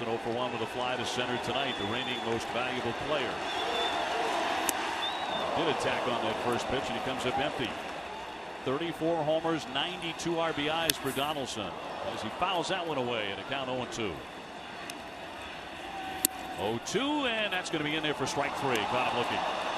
Donaldson 0 for 1 with a fly to center tonight, the reigning most valuable player. Did attack on that first pitch, and he comes up empty. 34 homers, 92 RBIs for Donaldson as he fouls that one away in a count 0-2. 0-2, and that's going to be in there for strike 3. Caught him looking.